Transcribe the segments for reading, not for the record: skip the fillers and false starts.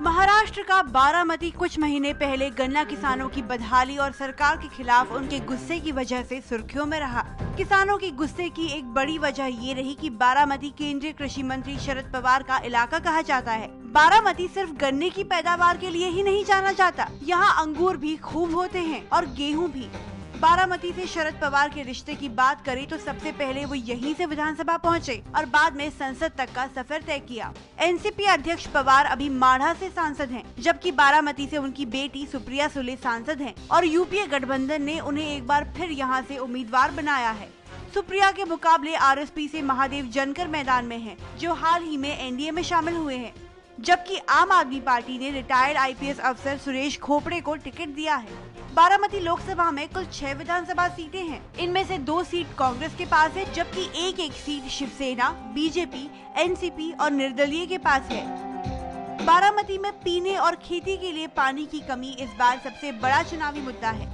महाराष्ट्र का बारामती कुछ महीने पहले गन्ना किसानों की बदहाली और सरकार के खिलाफ उनके गुस्से की वजह से सुर्खियों में रहा। किसानों की गुस्से की एक बड़ी वजह ये रही कि बारामती केंद्रीय कृषि मंत्री शरद पवार का इलाका कहा जाता है। बारामती सिर्फ गन्ने की पैदावार के लिए ही नहीं जाना जाता, यहाँ अंगूर भी खूब होते हैं और गेहूँ भी। बारामती से शरद पवार के रिश्ते की बात करें तो सबसे पहले वो यहीं से विधानसभा पहुंचे और बाद में संसद तक का सफर तय किया। एनसीपी अध्यक्ष पवार अभी माढ़ा से सांसद हैं, जबकि बारामती से उनकी बेटी सुप्रिया सुले सांसद हैं और यूपीए गठबंधन ने उन्हें एक बार फिर यहां से उम्मीदवार बनाया है। सुप्रिया के मुकाबले आरएसपी से महादेव जनकर मैदान में हैं, जो हाल ही में एनडीए में शामिल हुए हैं, जबकि आम आदमी पार्टी ने रिटायर्ड आईपीएस अफसर सुरेश खोपड़े को टिकट दिया है। बारामती लोकसभा में कुल 6 विधानसभा सीटें हैं। इनमें से 2 सीट कांग्रेस के पास है, जबकि एक सीट शिवसेना, बीजेपी, एनसीपी और निर्दलीय के पास है। बारामती में पीने और खेती के लिए पानी की कमी इस बार सबसे बड़ा चुनावी मुद्दा है।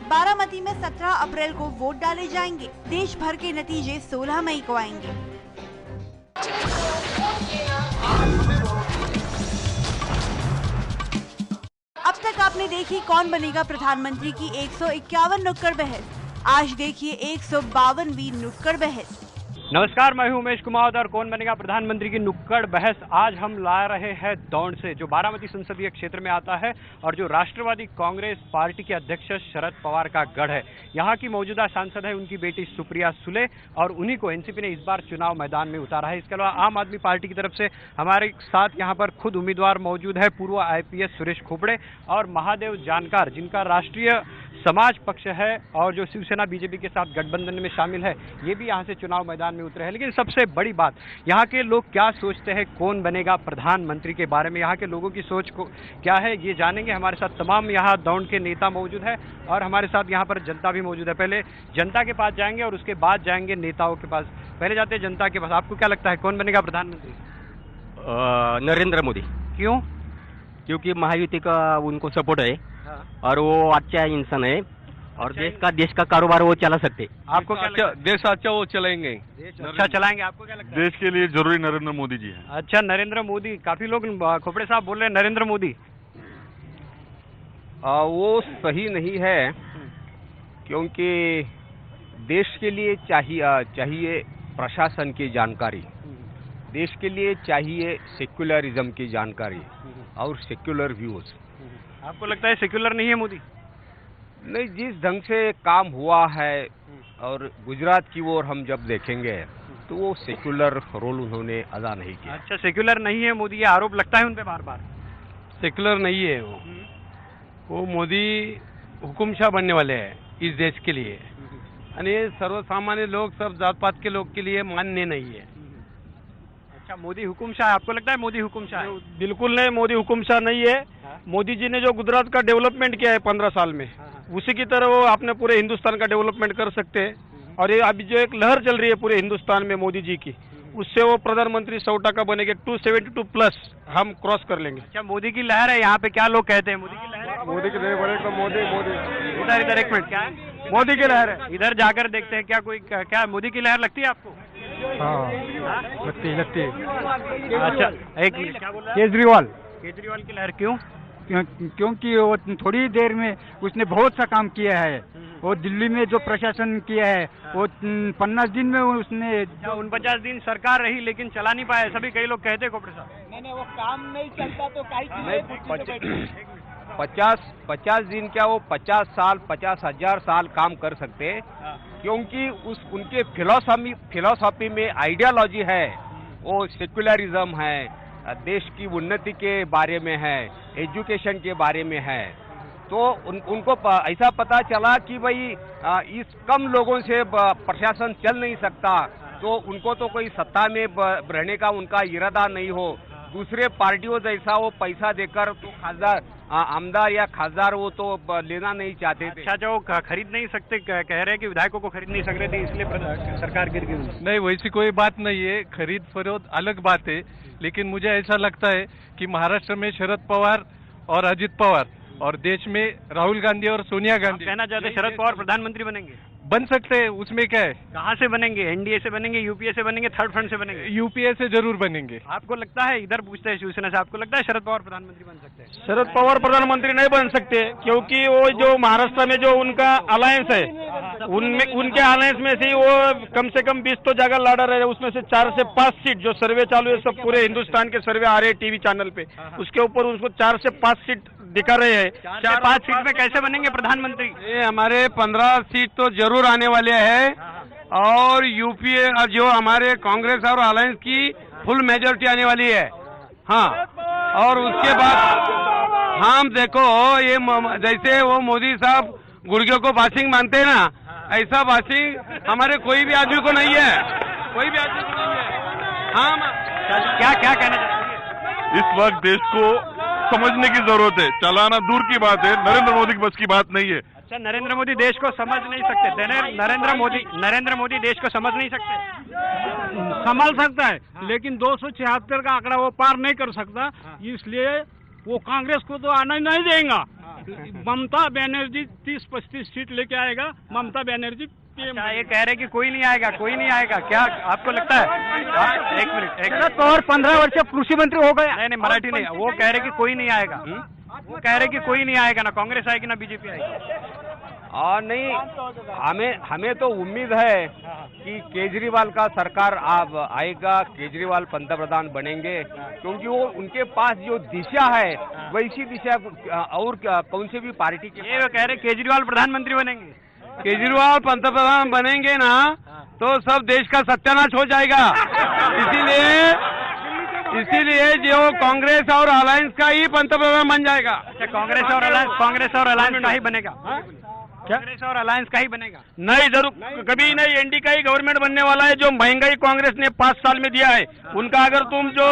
बारामती में 17 अप्रैल को वोट डाले जाएंगे। देश भर के नतीजे 16 मई को आएंगे। अब तक आपने देखी कौन बनेगा प्रधानमंत्री की 151 नुक्कड़ बहस। आज देखिए 152वीं नुक्कड़ बहस। नमस्कार, मैं हूं उमेश कुमार और कौन बनेगा प्रधानमंत्री की नुक्कड़ बहस आज हम ला रहे हैं दौंड से, जो बारामती संसदीय क्षेत्र में आता है और जो राष्ट्रवादी कांग्रेस पार्टी के अध्यक्ष शरद पवार का गढ़ है। यहाँ की मौजूदा सांसद है उनकी बेटी सुप्रिया सुले और उन्हीं को एनसीपी ने इस बार चुनाव मैदान में उतारा है। इसके अलावा आम आदमी पार्टी की तरफ से हमारे साथ यहाँ पर खुद उम्मीदवार मौजूद है, पूर्व आईपीएस सुरेश खोपड़े और महादेव जानकर, जिनका राष्ट्रीय समाज पक्ष है और जो शिवसेना बीजेपी के साथ गठबंधन में शामिल है, ये भी यहाँ से चुनाव मैदान में उतरे हैं। लेकिन सबसे बड़ी बात, यहाँ के लोग क्या सोचते हैं कौन बनेगा प्रधानमंत्री के बारे में, यहाँ के लोगों की सोच को क्या है, ये जानेंगे। हमारे साथ तमाम यहाँ दौंड के नेता मौजूद है और हमारे साथ यहाँ पर जनता भी मौजूद है। पहले जनता के पास जाएंगे और उसके बाद जाएंगे नेताओं के पास। पहले जाते हैं जनता के पास। आपको क्या लगता है कौन बनेगा प्रधानमंत्री? नरेंद्र मोदी। क्यों? क्योंकि महायुति का उनको सपोर्ट है और वो अच्छा इंसान है और देश का कारोबार वो चला सकते। आपको क्या लगता है? देश अच्छा वो चलाएंगे, अच्छा चलाएंगे। आपको क्या लगता है? देश के लिए जरूरी नरेंद्र मोदी जी है। अच्छा, नरेंद्र मोदी। काफी लोग खोपड़े साहब बोल रहे हैं नरेंद्र मोदी। वो सही नहीं है, क्योंकि देश के लिए चाहिए प्रशासन की जानकारी, देश के लिए चाहिए सेक्युलरिज्म की जानकारी और सेक्युलर व्यूज। आपको लगता है सेक्युलर नहीं है मोदी? नहीं, जिस ढंग से काम हुआ है और गुजरात की ओर हम जब देखेंगे तो वो सेक्युलर रोल उन्होंने अदा नहीं किया। अच्छा, सेक्युलर नहीं है मोदी, ये आरोप लगता है उन पे बार बार। सेक्युलर नहीं है वो मोदी हुकुमशाह बनने वाले हैं इस देश के लिए, और ये सर्वसामान्य लोग, सब जात पात के लोग के लिए मान्य नहीं है। अच्छा, मोदी हुकुमशाह है। आपको लगता है मोदी हुकुमशाह है? बिल्कुल नहीं, मोदी हुकुमशाह नहीं है। मोदी जी ने जो गुजरात का डेवलपमेंट किया है 15 साल में, उसी की तरह वो अपने पूरे हिंदुस्तान का डेवलपमेंट कर सकते हैं। और ये अभी जो एक लहर चल रही है पूरे हिंदुस्तान में मोदी जी की, उससे वो प्रधानमंत्री 100% बनेंगे। 272 प्लस हम क्रॉस कर लेंगे। अच्छा, मोदी की लहर है। यहाँ पे क्या लोग कहते हैं मोदी की लहर है? मोदी की लहर बड़े तो मोदी इधर एक मिनट, क्या है? मोदी की लहर है। इधर जाकर देखते हैं क्या कोई क्या मोदी की लहर लगती है आपको? हाँ, लगती है। अच्छा, एक मिनट, क्या बोल रहा है? केजरीवाल की लहर क्यों? क्योंकि वो थोड़ी देर में उसने बहुत सा काम किया है। वो दिल्ली में जो प्रशासन किया है वो 50 दिन में उसने 49 दिन सरकार रही लेकिन चला नहीं पाया, सभी कई लोग कहते हैं खोपड़े साहब। नहीं, वो काम नहीं चलता तो काहे 50 दिन क्या, वो 50 साल 50,000 साल काम कर सकते हैं, क्योंकि उनके फिलॉसफी में आइडियोलॉजी है, वो सेक्युलरिज्म है, देश की उन्नति के बारे में है, एजुकेशन के बारे में है। तो उनको ऐसा पता चला कि भाई इस कम लोगों से प्रशासन चल नहीं सकता, तो उनको तो कोई सत्ता में रहने का उनका इरादा नहीं हो। दूसरे पार्टियों जैसा वो पैसा देकर तो खासदार आमदार या खासदार वो तो लेना नहीं चाहते थे। अच्छा, जो खरीद नहीं सकते, कह रहे हैं कि विधायकों को खरीद नहीं सक रहे थे इसलिए सरकार गिर गई। नहीं, वैसी कोई बात नहीं है। खरीद फरोख्त अलग बात है, लेकिन मुझे ऐसा लगता है कि महाराष्ट्र में शरद पवार और अजित पवार और देश में राहुल गांधी और सोनिया गांधी। कहना चाहते शरद पवार प्रधानमंत्री बनेंगे? बन सकते हैं, उसमें क्या है। कहाँ से बनेंगे? एनडीए से बनेंगे, यूपीए से बनेंगे, थर्ड फ्रंट से बनेंगे? यूपीए से जरूर बनेंगे। आपको लगता है, इधर पूछते हैं शिवसेना से, आपको लगता है शरद पवार प्रधानमंत्री बन सकते हैं? शरद पवार प्रधानमंत्री नहीं बन सकते, क्योंकि वो जो महाराष्ट्र में जो उनका अलायंस है, उनमें उनके अलायंस में से वो कम से कम 20 तो जगह लड़ रहे हैं, उसमें से 4 से 5 सीट जो सर्वे चालू है, सब पूरे हिंदुस्तान के सर्वे आ रहे हैं टीवी चैनल पे, उसके ऊपर उसको 4 से 5 सीट दिखा रहे हैं। 4 से 5 सीट में कैसे बनेंगे प्रधानमंत्री? ये हमारे 15 सीट तो जरूर आने वाले हैं, और यूपीए जो हमारे कांग्रेस और अलायंस की फुल मेजोरिटी आने वाली है। हाँ, और उसके बाद हम देखो, ये जैसे वो मोदी साहब गुर्गियों को बासिंग मानते हैं ना, ऐसा बासिंग हमारे कोई भी आदमी को नहीं है, कोई भी आदमी को नहीं है। हम क्या कहना चाहते हैं? इस वक्त देश को समझने की जरूरत है, चलाना दूर की बात है, नरेंद्र मोदी की बस की बात नहीं है। अच्छा, नरेंद्र मोदी देश को समझ नहीं सकते? नरेंद्र मोदी देश को समझ नहीं सकते? संभाल सकता है, लेकिन 276 का आंकड़ा वो पार नहीं कर सकता, इसलिए वो कांग्रेस को तो आना ही नहीं देगा। ममता बनर्जी 30-35 सीट लेके आएगा। ममता बनर्जी अच्छा, ये कह रहे कि कोई नहीं आएगा, कोई नहीं आएगा, क्या आपको लगता है? एक मिनट, शरद पवार 15 वर्ष कृषि मंत्री हो गया। नहीं, मराठी नहीं, वो कह रहे कि कोई नहीं आएगा। वो कह रहे कि कोई नहीं आएगा, ना कांग्रेस आएगी ना बीजेपी आएगी। और नहीं, हमें तो उम्मीद है कि केजरीवाल का सरकार अब आएगा, केजरीवाल पंतप्रधान बनेंगे, क्योंकि वो उनके पास जो दिशा है वैसी दिशा और कौन सी भी पार्टी के। ये वो कह रहे केजरीवाल प्रधानमंत्री बनेंगे। केजरीवाल पंतप्रधान बनेंगे ना, तो सब देश का सत्यानाश हो जाएगा। इसीलिए जो कांग्रेस और अलायंस का ही पंतप्रधान बन जाएगा। अच्छा, कांग्रेस और अलायंस का ही बनेगा? कांग्रेस और अलायंस का ही बनेगा? नहीं, जरूर कभी नहीं, एनडी का ही गवर्नमेंट बनने वाला है। जो महंगाई कांग्रेस ने 5 साल में दिया है, उनका अगर तुम जो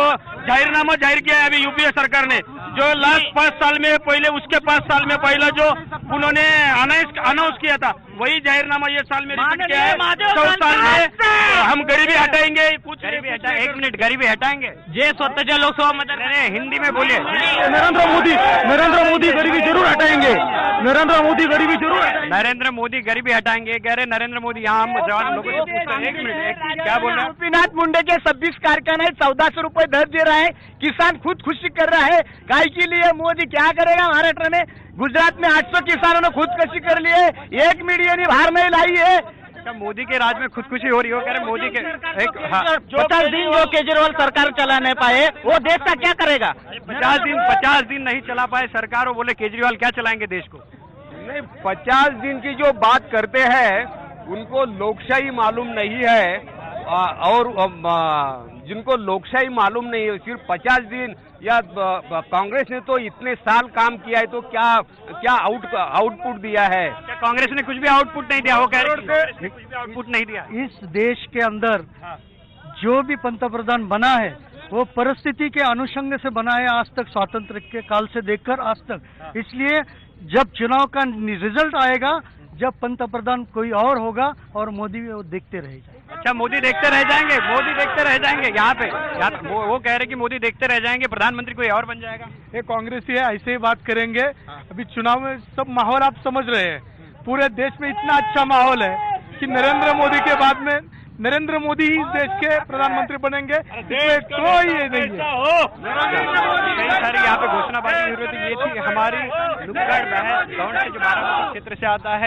जाहिरनामा जाहिर किया है अभी यूपीए सरकार ने, जो लास्ट 5 साल में पहले, उसके 5 साल में पहला जो उन्होंने अनाउंस किया था, वही जाहिरनामा ये साल में रिपीट किया है। 4 साल में हम गरीबी हटाएंगे, कुछ गरीबी हटाएंगे। 1 मिनट, गरीबी हटाएंगे जे स्वतःच्या लोकसभा मतदार। हिंदी में बोलिए। नरेंद्र मोदी गरीबी जरूर हटाएंगे। नरेंद्र मोदी गरीबी जरूर हटाएंगे। नरेंद्र मोदी गरीबी हटाएंगे, कह रहे नरेंद्र मोदी। यहाँ हम जवान लोगों से पूछते हैं। 1 मिनट, क्या बोल रहे हैं? गोपीनाथ मुंडे के 26 कारखाने 1400 रुपए दर दे रहा है, किसान खुदकुशी कर रहा है। गाय के लिए मोदी क्या करेगा? महाराष्ट्र में, गुजरात में 800 किसानों ने खुदकुशी कर ली है, 1 मिलियन बाहर नहीं लाई है। अच्छा, मोदी के राज में खुदकुशी हो रही हो, कह रहे मोदी के 50 दिन जो केजरीवाल सरकार चला नहीं पाए, वो देश का क्या करेगा? 50 दिन नहीं चला पाए सरकार, वो बोले केजरीवाल क्या चलाएंगे देश को? नहीं, 50 दिन की जो बात करते हैं उनको लोकशाही मालूम नहीं है, और जिनको लोकशाही मालूम नहीं है, सिर्फ 50 दिन या कांग्रेस ने तो इतने साल काम किया है, तो क्या आउटपुट दिया है? क्या कांग्रेस ने कुछ भी आउटपुट नहीं दिया? वो कह रहे कांग्रेस ने कुछ भी आउटपुट नहीं दिया। इस देश के अंदर जो भी पंतप्रधान बना है, वो परिस्थिति के अनुषंग से बना है, आज तक स्वातंत्र के काल से देखकर आज तक। इसलिए जब चुनाव का रिजल्ट आएगा, जब पंतप्रधान कोई और होगा, और मोदी वो देखते रह जाएंगे। अच्छा, मोदी देखते रह जाएंगे, मोदी देखते रह जाएंगे। यहाँ पे वो कह रहे कि मोदी देखते रह जाएंगे, प्रधानमंत्री कोई और बन जाएगा। ये कांग्रेस ही है, ऐसे ही बात करेंगे। अभी चुनाव में सब माहौल आप समझ रहे हैं, पूरे देश में इतना अच्छा माहौल है कि नरेंद्र मोदी के बाद में नरेंद्र मोदी ही देश के प्रधानमंत्री बनेंगे, कोई ये नहीं है। कई सारी यहाँ पे घोषणाबाजी हुई थी। ये थी हमारी नुक्कड़ बहस दौड़ से, जो बारामती क्षेत्र से आता है।